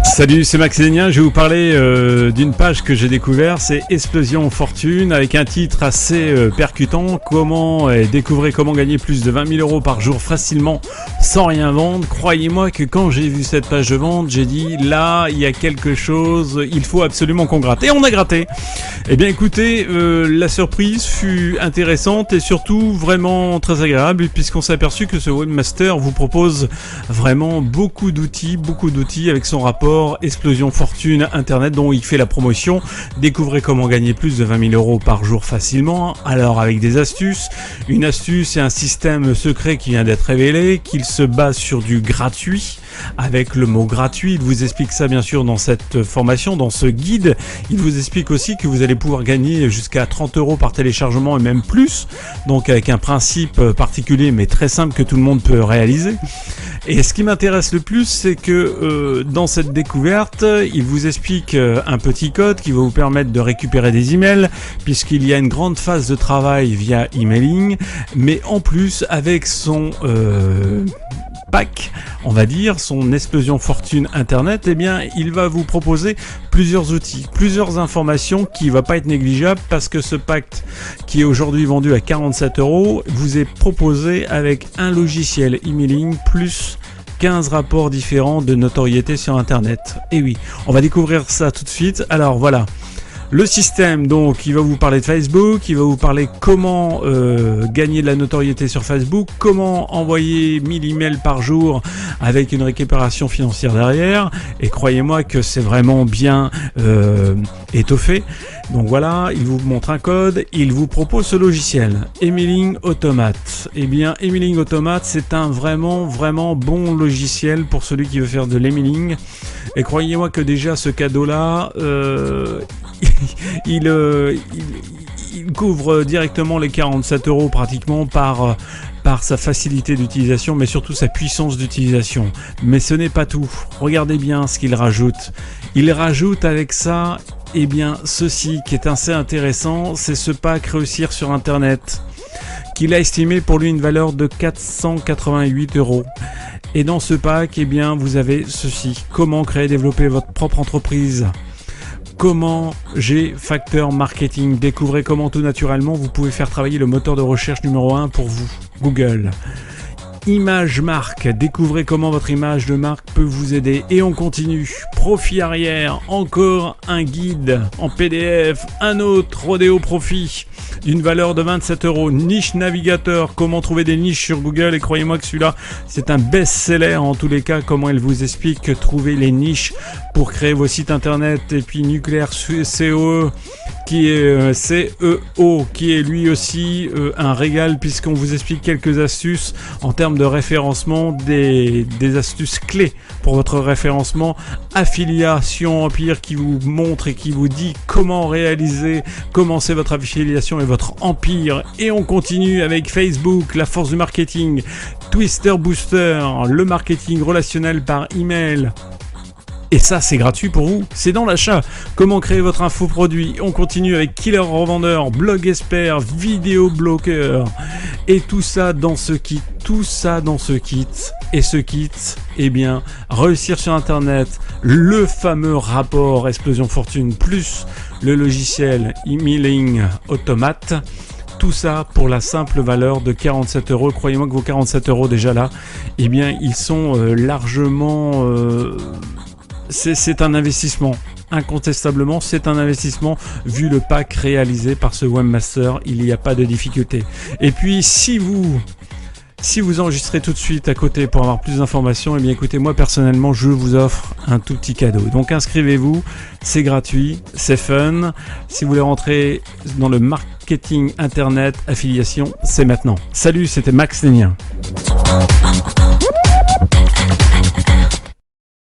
Salut, c'est Max Lénien. Je vais vous parler d'une page que j'ai découverte, c'est Explosion Fortune, avec un titre assez percutant. Découvrez comment gagner plus de 20 000 euros par jour facilement sans rien vendre. Croyez-moi que quand j'ai vu cette page de vente, j'ai dit là, il y a quelque chose, il faut absolument qu'on gratte. Et on a gratté. Eh bien écoutez, la surprise fut intéressante et surtout vraiment très agréable, puisqu'on s'est aperçu que ce webmaster vous propose vraiment beaucoup d'outils avec son rapport Explosion Fortune Internet dont il fait la promotion. Découvrez comment gagner plus de 20 000 euros par jour facilement. Alors avec des astuces, une astuce et un système secret qui vient d'être révélé, qu'il se base sur du gratuit. Avec le mot gratuit, il vous explique ça bien sûr dans cette formation, dans ce guide. Il vous explique aussi que vous allez pouvoir gagner jusqu'à 30 euros par téléchargement et même plus. Donc avec un principe particulier mais très simple que tout le monde peut réaliser. Et ce qui m'intéresse le plus, c'est que dans cette découverte, il vous explique un petit code qui va vous permettre de récupérer des emails, puisqu'il y a une grande phase de travail via emailing, mais en plus avec son pack, on va dire, son Explosion Fortune Internet, eh bien, il va vous proposer plusieurs outils, plusieurs informations qui ne va pas être négligeable, parce que ce pack qui est aujourd'hui vendu à 47 euros vous est proposé avec un logiciel emailing plus 15 rapports différents de notoriété sur Internet. Et oui, on va découvrir ça tout de suite. Alors voilà. Le système, donc, il va vous parler de Facebook, il va vous parler comment gagner de la notoriété sur Facebook, comment envoyer 1000 emails par jour avec une récupération financière derrière. Et croyez-moi que c'est vraiment bien étoffé. Donc voilà, il vous montre un code, il vous propose ce logiciel, Emailing Automate. Eh bien, Emailing Automate, c'est un vraiment bon logiciel pour celui qui veut faire de l'emailing. Et croyez-moi que déjà ce cadeau-là, il couvre directement les 47 euros pratiquement par sa facilité d'utilisation, mais surtout sa puissance d'utilisation. Mais ce n'est pas tout. Regardez bien ce qu'il rajoute. Il rajoute avec ça, eh bien, ceci qui est assez intéressant, c'est ce pack Réussir sur Internet, qu'il a estimé pour lui une valeur de 488 euros. Et dans ce pack, eh bien, vous avez ceci. Comment créer et développer votre propre entreprise. Comment G-Factor Marketing. Découvrez comment tout naturellement vous pouvez faire travailler le moteur de recherche numéro 1 pour vous, Google. Image marque, découvrez comment votre image de marque peut vous aider. Et on continue. Profit arrière, encore un guide en PDF, un autre Rodéo Profit d'une valeur de 27 euros. Niche navigateur, comment trouver des niches sur Google. Et croyez-moi que celui-là, c'est un best-seller en tous les cas. Comment elle vous explique que trouver les niches pour créer vos sites internet. Et puis Nucléaire CEO, qui est CEO, qui est lui aussi un régal, puisqu'on vous explique quelques astuces en termes de référencement, des astuces clés pour votre référencement. Affiliation Empire, qui vous montre et qui vous dit comment commencer votre affiliation et votre empire. Et on continue avec Facebook, la force du marketing, Twister Booster, le marketing relationnel par email. Et ça, c'est gratuit pour vous, c'est dans l'achat. Comment créer votre infoproduit. On continue avec Killer Revendeur, Blog Expert, Vidéo Bloqueur. Et tout ça dans ce kit. Et ce kit, eh bien, Réussir sur Internet, le fameux rapport Explosion Fortune, plus le logiciel Emailing Automate. Tout ça pour la simple valeur de 47 euros. Croyez-moi que vos 47 euros déjà là, eh bien, ils sont largement... C'est un investissement. Incontestablement, c'est un investissement vu le pack réalisé par ce webmaster. Il n'y a pas de difficulté. Et puis, si vous enregistrez tout de suite à côté pour avoir plus d'informations, eh bien écoutez, moi personnellement, je vous offre un tout petit cadeau. Donc inscrivez-vous, c'est gratuit, c'est fun. Si vous voulez rentrer dans le marketing internet affiliation, c'est maintenant. Salut, c'était Max Lénien.